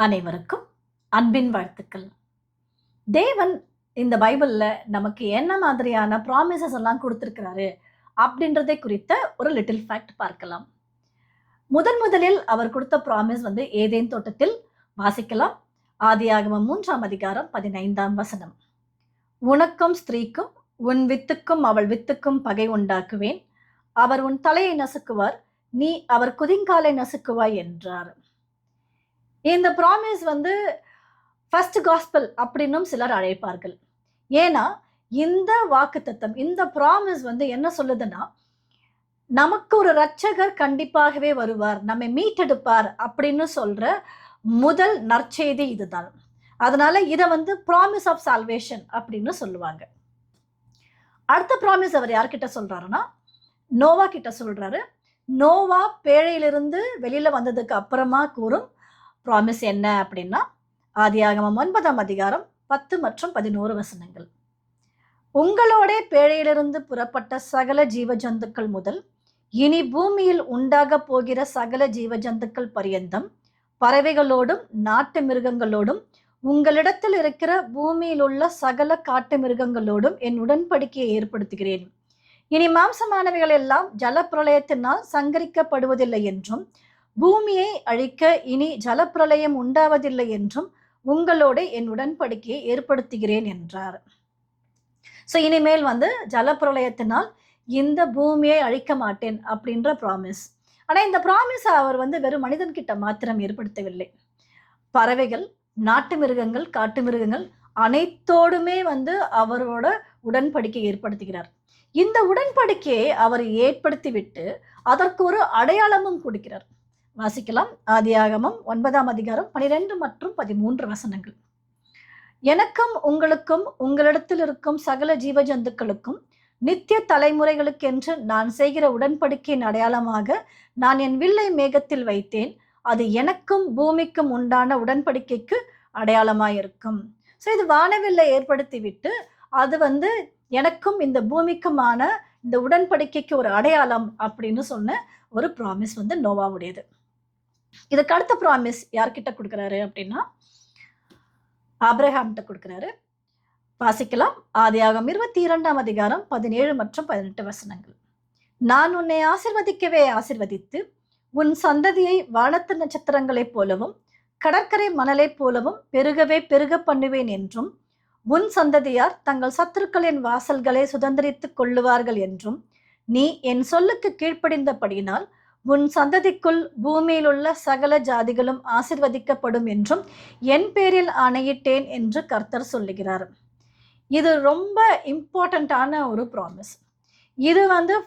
அனைவருக்கும் அன்பின் வாழ்த்துக்கள். தேவன் இந்த பைபிள்ல நமக்கு என்ன மாதிரியான ப்ராமிசஸ் எல்லாம் கொடுத்திருக்கிறாரு அப்படின்றதை குறித்த ஒரு லிட்டில் ஃபேக்ட் பார்க்கலாம். முதலில் அவர் கொடுத்த ப்ராமிஸ் ஏதேன் தோட்டத்தில் வாசிக்கலாம். ஆதியாகமம் 3ஆம் அதிகாரம் 15ஆம் வசனம். உனக்கும் ஸ்திரீக்கும் உன் வித்துக்கும் அவள் வித்துக்கும் பகை உண்டாக்குவேன். அவர் உன் தலையை நசுக்குவார், நீ அவர் குதிங்காலை நசுக்குவாய் என்றார். இந்த ப்ராமிஸ் ஃபர்ஸ்ட் காஸ்பல் அப்படின்னும் சிலர் அழைப்பார்கள். ஏன்னா இந்த வாக்குத்தத்தம், இந்த ப்ராமிஸ் என்ன சொல்லுதுன்னா, நமக்கு ஒரு இரட்சகர் கண்டிப்பாகவே வருவார், நம்மை மீட்டெடுப்பார் அப்படின்னு சொல்ற முதல் நற்செய்தி இதுதான். அதனால இதை ப்ராமிஸ் ஆஃப் சால்வேஷன் அப்படின்னு சொல்லுவாங்க. அடுத்த ப்ராமிஸ் அவர் யார்கிட்ட சொல்றாருன்னா, நோவா கிட்ட சொல்றாரு. நோவா பேழையிலிருந்து வெளியில வந்ததுக்கு அப்புறமா கூறும் ப்ராமிஸ் என்ன அப்படின்னா, ஆதியாகமம் 9ஆம் அதிகாரம் 10 மற்றும் 11 வசனங்கள். உங்களோட பேழையிலிருந்து புறப்பட்ட சகல ஜீவ ஜந்துக்கள் முதல் இனி பூமியில் உண்டாக போகிற சகல ஜீவ ஜந்துக்கள் பரியந்தம், பறவைகளோடும் நாட்டு மிருகங்களோடும் உங்களிடத்தில் இருக்கிற பூமியில் உள்ள சகல காட்டு மிருகங்களோடும் என் உடன்படிக்கையை ஏற்படுத்துகிறேன். இனி மாம்சமானவைகள் எல்லாம் ஜலப்பிரளயத்தினால் சங்கரிக்கப்படுவதில்லை என்றும், பூமியை அழிக்க இனி ஜலப்பிரளயம் உண்டாவதில்லை என்றும் உங்களோட என் உடன்படிக்கையை ஏற்படுத்துகிறேன் என்றார். ஸோ இனிமேல் ஜலப்பிரளயத்தினால் இந்த பூமியை அழிக்க மாட்டேன் அப்படின்ற ப்ராமிஸ். ஆனால் இந்த ப்ராமிஸ் அவர் வெறும் மனிதன் கிட்ட மாத்திரம் ஏற்படுத்தவில்லை. பறவைகள், நாட்டு மிருகங்கள், காட்டு மிருகங்கள் அனைத்தோடுமே அவரோட உடன்படிக்கை ஏற்படுத்துகிறார். இந்த உடன்படிக்கையை அவர் ஏற்படுத்திவிட்டு அதற்கு ஒரு அடையாளமும் கொடுக்கிறார். வாசிக்கலாம். ஆதியாகமம் 9ஆம் அதிகாரம் 12 மற்றும் 13 வசனங்கள். எனக்கும் உங்களுக்கும் உங்களிடத்தில் இருக்கும் சகல ஜீவ ஜந்துக்களுக்கும் நித்திய தலைமுறைகளுக்கென்று நான் செய்கிற உடன்படிக்கையின் அடையாளமாக நான் என் வில்லை மேகத்தில் வைத்தேன். அது எனக்கும் பூமிக்கும் உண்டான உடன்படிக்கைக்கு அடையாளமாயிருக்கும். ஸோ இது வானவில்லை ஏற்படுத்திவிட்டு அது எனக்கும் இந்த பூமிக்குமான இந்த உடன்படிக்கைக்கு ஒரு அடையாளம் அப்படின்னு சொன்ன ஒரு ப்ராமிஸ் நோவாவுடையது. இதுக்கு அடுத்த ப்ராமிஸ் யார்கிட்ட கொடுக்குறாரு அப்படின்னா, ஆபிரகாம்கிட்ட கொடுக்குறாரு. வாசிக்கலாம். ஆதியாகமம் 22ஆம் அதிகாரம் 17 மற்றும் 18 வசனங்கள். நான் உன்னை ஆசிர்வதிக்கவே ஆசிர்வதித்து உன் சந்ததியை வானத்து நட்சத்திரங்களைப் போலவும் கடற்கரை மணலைப் போலவும் பெருகவே பெருக பண்ணுவேன் என்றும், உன் சந்ததியார் தங்கள் சத்துருக்களின் வாசல்களை சுதந்திரித்துக் கொள்ளுவார்கள் என்றும், நீ என் சொல்லுக்கு கீழ்ப்படிந்தபடியினால் உன் சந்ததிக்குள் பூமியில் உள்ள சகல ஜாதிகளும் ஆசிர்வதிக்கப்படும் என்றும் என் பேரில் ஆணையிட்டேன் என்று கர்த்தர் சொல்லுகிறார். இது ரொம்ப இம்பார்ட்டண்ட்டான ஒரு ப்ராமிஸ். இது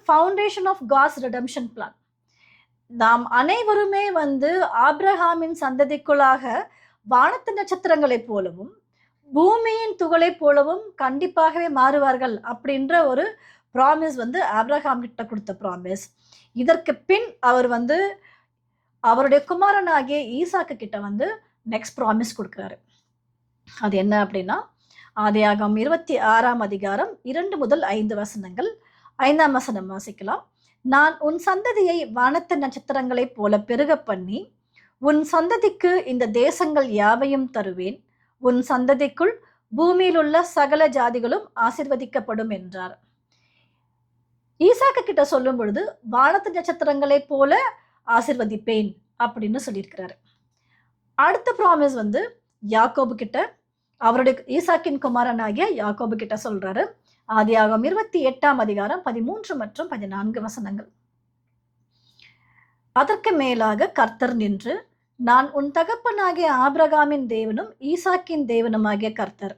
foundation of God's redemption plan. நாம் அனைவருமே ஆபிரகாமின் சந்ததிக்குள்ளாக வானத்து நட்சத்திரங்களைப் போலவும் பூமியின் துகளை போலவும் கண்டிப்பாகவே மாறுவார்கள் அப்படின்ற ஒரு ப்ராமிஸ் ஆபிரகாம் கிட்ட கொடுத்த ப்ராமிஸ். இதற்கு பின் அவர் அவருடைய குமாரனாகிய ஈசாக்கு கிட்ட நெக்ஸ்ட் ப்ராமிஸ் கொடுக்குறாரு. அது என்ன அப்படின்னா, ஆதியாகமம் 26ஆம் அதிகாரம் 2 முதல் 5 வசனங்கள். 5ஆம் வசனம் வாசிக்கலாம். நான் உன் சந்ததியை வானத்து நட்சத்திரங்களைப் போல பெருக பண்ணி உன் சந்ததிக்கு இந்த தேசங்கள் யாவையும் தருவேன். உன் சந்ததிக்குள் பூமியில் உள்ள சகல ஜாதிகளும் ஆசிர்வதிக்கப்படும் என்றார். ஈசாக்கு கிட்ட சொல்லும் பொழுது வானத்து நட்சத்திரங்களை போல ஆசிர்வதிப்பேன் அப்படின்னு சொல்லியிருக்கிறாரு. அடுத்த ப்ராமிஸ் யாக்கோபு கிட்ட, அவருடைய ஈசாக்கின் குமாரனாகிய யாக்கோபு கிட்ட சொல்றாரு. ஆதியாகமம் 28ஆம் அதிகாரம் 13 மற்றும் 14 வசனங்கள். அதற்கு மேலாக கர்த்தர் நின்று, நான் உன் தகப்பனாகிய ஆபிரகாமின் தேவனும் ஈசாக்கின் தேவனுமாகிய கர்த்தர்,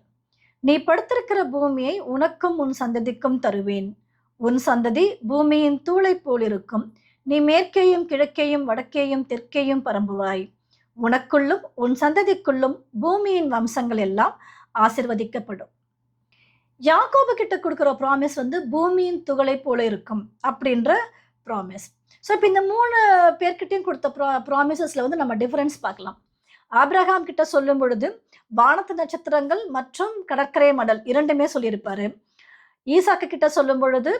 நீ படுத்திருக்கிற பூமியை உனக்கும் உன் சந்ததிக்கும் தருவேன். உன் சந்ததி பூமியின் தூளை போல் இருக்கும். நீ மேற்கேயும் கிழக்கேயும் வடக்கேயும் தெற்கேயும் பரம்புவாய். உனக்குள்ளும் உன் சந்ததிக்குள்ளும் பூமியின் வம்சங்கள் எல்லாம் ஆசிர்வதிக்கப்படும். யாக்கோபு கிட்ட கொடுக்குற ப்ராமிஸ் பூமியின் துகளை போல இருக்கும் அப்படின்ற ப்ராமிஸ். ஸோ இப்போ இந்த 3 பேர்கிட்டையும் கொடுத்த ப்ராமிசஸ்ல நம்ம டிஃபரன்ஸ் பார்க்கலாம். ஆபிரகாம் கிட்ட சொல்லும் பொழுது வானத்து நட்சத்திரங்கள் மற்றும் கடற்கரை மணல் இரண்டுமே சொல்லியிருப்பாரு. ஈசாக்கு கிட்ட சொல்லும் பொழுது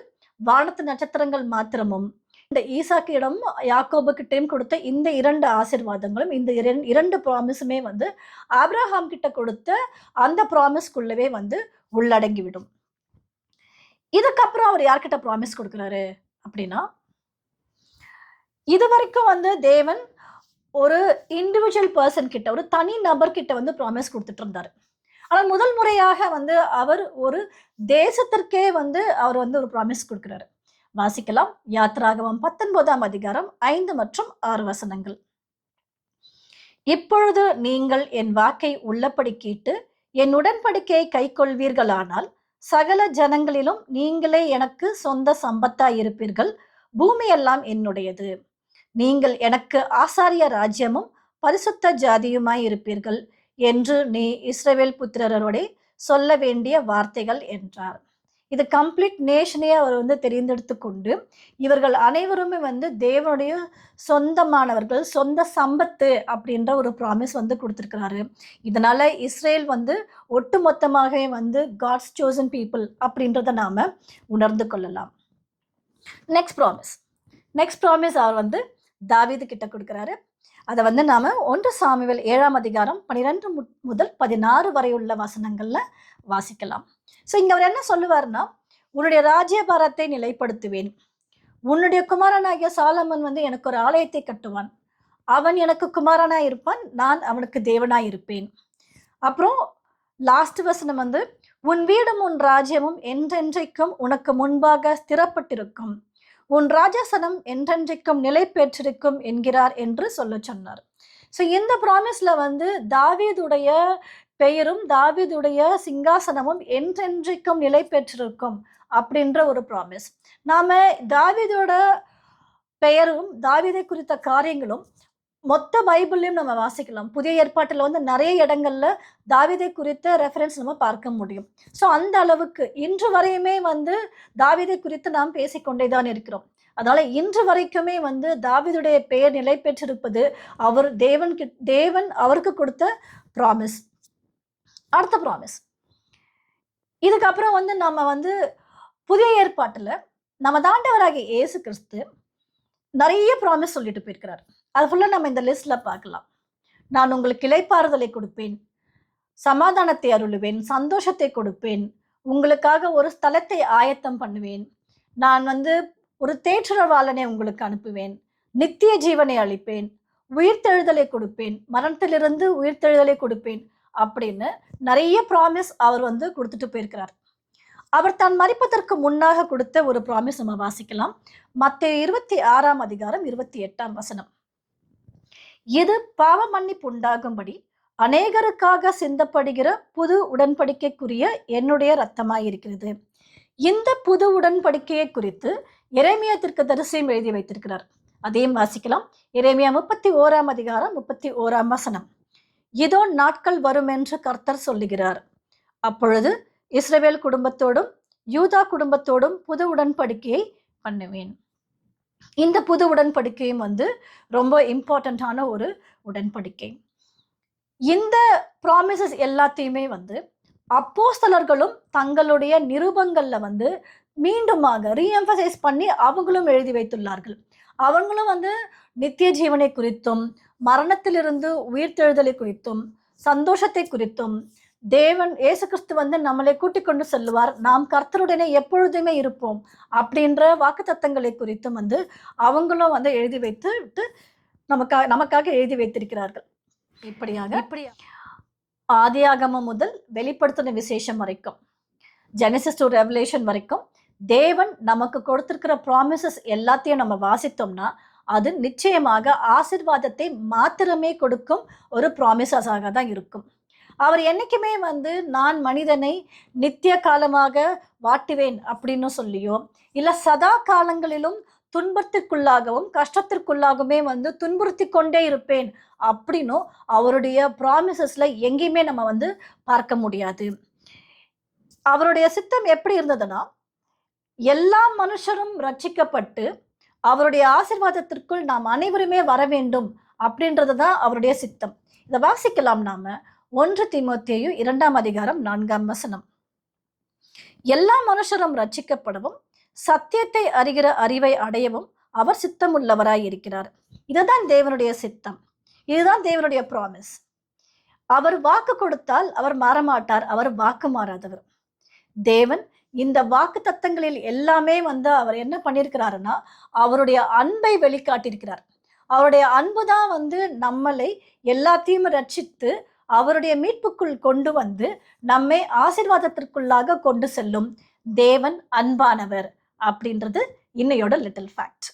வானத்து நட்சத்திரங்கள் மாத்திரமும், இந்த ஈசாக்கிடம் யாக்கோபுக்கிட்டையும் கொடுத்த இந்த 2 ஆசீர்வாதங்களும், இந்த இரண்டு ப்ராமிஸுமே வந்து ஆபிரகாம் கிட்ட கொடுத்த அந்த ப்ராமிஸ்க்குள்ளவே வந்து உள்ளடங்கிவிடும். இதுக்கப்புறம் அவர் யார்கிட்ட ப்ராமிஸ் கொடுக்குறாரு அப்படின்னா, இது வரைக்கும் வந்து தேவன் ஒரு இண்டிவிஜுவல் பர்சன் கிட்ட, ஒரு தனி நபர் கிட்ட வந்து ப்ராமிஸ் கொடுத்துட்டு இருந்தாரு. ஆனால் முதல் முறையாக வந்து அவர் ஒரு தேசத்திற்கே வந்து அவர் வந்து ஒரு ப்ராமிஸ் கொடுக்கிறாரு. வாசிக்கலாம். யாத்ராகமம் 19ஆம் அதிகாரம் 5 மற்றும் 6 வசனங்கள். இப்பொழுது நீங்கள் என் வாக்கை உள்ளபடி கேட்டு என் உடன்படிக்கையை கைக்கொள்வீர்களானால் சகல ஜனங்களிலும் நீங்களே எனக்கு சொந்த சம்பத்தாயிருப்பீர்கள். பூமியெல்லாம் என்னுடையது. நீங்கள் எனக்கு ஆசாரிய ராஜ்யமும் பரிசுத்த ஜாதியுமாய் இருப்பீர்கள் என்று நீ இஸ்ரவேல் புத்திரரோட சொல்ல வேண்டிய வார்த்தைகள் என்றார். இது கம்ப்ளீட் நேஷனே அவர் வந்து தெரிந்தெடுத்து கொண்டு இவர்கள் அனைவருமே வந்து தேவனுடைய சொந்தமானவர்கள், சொந்த சம்பத்து அப்படின்ற ஒரு ப்ராமிஸ் வந்து கொடுத்துருக்கிறாரு. இதனால இஸ்ரேல் வந்து ஒட்டுமொத்தமாகவே வந்து காட்ஸ் சோசன் பீப்புள் அப்படின்றத நாம உணர்ந்து கொள்ளலாம். நெக்ஸ்ட் ப்ராமிஸ் அவர் வந்து தாவீது கிட்ட கொடுக்கிறாரு. அதை வந்து நாம 1 சாமுவேல் 7ஆம் அதிகாரம் 12 முதல் 16 வரை உள்ள வசனங்கள்ல வாசிக்கலாம். ஸோ இங்க அவர் என்ன சொல்லுவார்னா, உன்னுடைய ராஜ்யபாரத்தை நிலைப்படுத்துவேன். உன்னுடைய குமாரனாகிய சாலமன் வந்து எனக்கு ஒரு ஆலயத்தை கட்டுவான். அவன் எனக்கு குமாரனாய் இருப்பான், நான் அவனுக்கு தேவனாய் இருப்பேன். அப்புறம் லாஸ்ட் வசனம் வந்து, உன் வீடும் உன் ராஜ்யமும் என்றென்றைக்கும் உனக்கு முன்பாக ஸ்திரப்பட்டிருக்கும். உன் ராஜாசனம் என்றென்றைக்கும் நிலை பெற்றிருக்கும் என்கிறார் என்று சொல்ல சொன்னார். ஸோ இந்த ப்ராமிஸ்ல வந்து தாவீதுடைய பெயரும் தாவீதுடைய சிங்காசனமும் என்றென்றைக்கும் நிலை பெற்றிருக்கும் அப்படின்ற ஒரு ப்ராமிஸ். நாம தாவீதோட பெயரும் தாவீதை குறித்த காரியங்களும் மொத்த பைபிள்லையும் நம்ம வாசிக்கலாம். புதிய ஏற்பாட்டில் வந்து நிறைய இடங்கள்ல தாவீதை குறித்த ரெஃபரன்ஸ் நம்ம பார்க்க முடியும். ஸோ அந்த அளவுக்கு இன்று வரையுமே வந்து தாவீதை குறித்து நாம் பேசிக்கொண்டேதான் இருக்கிறோம். அதனால இன்று வரைக்குமே வந்து தாவீதுடைய பெயர் நிலை பெற்றிருப்பது அவர் தேவன் அவருக்கு கொடுத்த ப்ராமிஸ். அடுத்த ப்ராமிஸ், இதுக்கப்புறம் வந்து நம்ம வந்து புதிய ஏற்பாட்டுல நம்ம ஆண்டவராகிய இயேசு கிறிஸ்து நிறைய ப்ராமிஸ் சொல்லிட்டு போயிருக்கிறார். அது ஃபுல்லா நம்ம இந்த லிஸ்ட்ல பார்க்கலாம். நான் உங்களுக்கு இளைப்பாறுதலை கொடுப்பேன், சமாதானத்தை அருளுவேன், சந்தோஷத்தை கொடுப்பேன், உங்களுக்காக ஒரு ஸ்தலத்தை ஆயத்தம் பண்ணுவேன், நான் வந்து ஒரு தேற்றரவாளனை உங்களுக்கு அனுப்புவேன், நித்திய ஜீவனை அளிப்பேன், உயிர்த்தெழுதலை கொடுப்பேன், மரணத்திலிருந்து உயிர்த்தெழுதலை கொடுப்பேன் அப்படின்னு நிறைய ப்ராமிஸ் அவர் வந்து கொடுத்துட்டு போயிருக்கிறார். அவர் தான் மரிப்பதற்கு முன்னாக கொடுத்த ஒரு ப்ராமிஸ் நம்ம வாசிக்கலாம். மத்தேயு 26ஆம் அதிகாரம் 28ஆம் வசனம். இது பாவ மன்னிப்பு உண்டாகும்படி அநேகருக்காக சிந்தப்படுகிற புது உடன்படிக்கைக்குரிய என்னுடைய இரத்தமாயிருக்கிறது. இந்த புது உடன்படிக்கையை குறித்து எரேமியா தீர்க்கதரிசியும் எழுதி வைத்திருக்கிறார். அதையும் வாசிக்கலாம். எரேமியா 31ஆம் அதிகாரம் 31ஆம் வசனம். இதோ நாட்கள் வரும் என்று கர்த்தர் சொல்லுகிறார். அப்பொழுது இஸ்ரவேல் குடும்பத்தோடும் யூதா குடும்பத்தோடும் புது உடன்படிக்கையை பண்ணுவேன். இந்த புது உடன்படிக்கையும் வந்து ரொம்ப இம்பார்ட்டன்டான ஒரு உடன்படிக்கை. இந்த ப்ராமிசஸ் எல்லாத்தையுமே வந்து அப்போஸ்தலர்களும் தங்களுடைய நிருபங்கள்ல வந்து மீண்டுமாக ரீஎம்பசைஸ் பண்ணி அவங்களும் எழுதி வைத்துள்ளார்கள். அவங்களும் வந்து நித்திய ஜீவனை குறித்தும் மரணத்திலிருந்து உயிர்த்தெழுதலை குறித்தும் சந்தோஷத்தை குறித்தும் தேவன் இயேசு கிறிஸ்து வந்து நம்மளை கூட்டிக் கொண்டு செல்லுவார், நாம் கர்த்தருடனே எப்பொழுதுமே இருப்போம் அப்படின்ற வாக்குத்தத்தங்களை குறித்தும் வந்து அவங்களும் வந்து எழுதி வைத்து நமக்காக எழுதி வைத்திருக்கிறார்கள். இப்படியாக ஆதியாகமம் முதல் வெளிப்படுத்தின விசேஷம் வரைக்கும், ஜெனசிஸ் டு ரெவலேஷன் வரைக்கும் தேவன் நமக்கு கொடுத்திருக்கிற ப்ராமிசஸ் எல்லாத்தையும் நம்ம வாசித்தோம்னா அது நிச்சயமாக ஆசீர்வாதத்தை மாத்திரமே கொடுக்கும் ஒரு ப்ராமிசஸாக தான் இருக்கும். அவர் என்னைக்குமே வந்து நான் மனிதனை நித்திய காலமாக வாட்டுவேன் அப்படின்னு சொல்லியோ இல்ல சதா காலங்களிலும் துன்பத்திற்குள்ளாகவும் கஷ்டத்திற்குள்ளாகவுமே வந்து துன்புறுத்தி கொண்டே இருப்பேன் அப்படின்னும் அவருடைய ப்ராமிசஸ்ல எங்கேயுமே நம்ம வந்து பார்க்க முடியாது. அவருடைய சித்தம் எப்படி இருந்ததுன்னா, எல்லா மனுஷரும் ரட்சிக்கப்பட்டு அவருடைய ஆசீர்வாதத்திற்குள் நாம் அனைவருமே வர வேண்டும் அப்படின்றதுதான் அவருடைய சித்தம். இதை வாசிக்கலாம் நாம 1 தீமோத்தேயு 2ஆம் அதிகாரம் 4ஆம் வசனம். எல்லா மனுஷரும் ரட்சிக்கப்படவும் சத்தியத்தை அறிகிற அறிவை அடையவும் அவர் சித்தமுள்ளவராய் இருக்கிறார். இதுதான் தேவனுடைய சித்தம். இதுதான் தேவனுடைய ப்ராமிஸ். அவர் வாக்கு கொடுத்தால் அவர் மாறமாட்டார். அவர் வாக்கு மாறாதவர். தேவன் இந்த வாக்கு தத்தங்களில் எல்லாமே அவர் என்ன பண்ணியிருக்கிறாருன்னா, அவருடைய அன்பை வெளிக்காட்டியிருக்கிறார். அவருடைய அன்பு தான் நம்மளை எல்லாத்தையும் ரட்சித்து அவருடைய மீட்புக்குள் கொண்டு நம்மை ஆசீர்வாதத்திற்குள்ளாக கொண்டு செல்லும் தேவன் அன்பானவர் அப்படின்றது இன்னையோட லிட்டில் ஃபேக்ட்.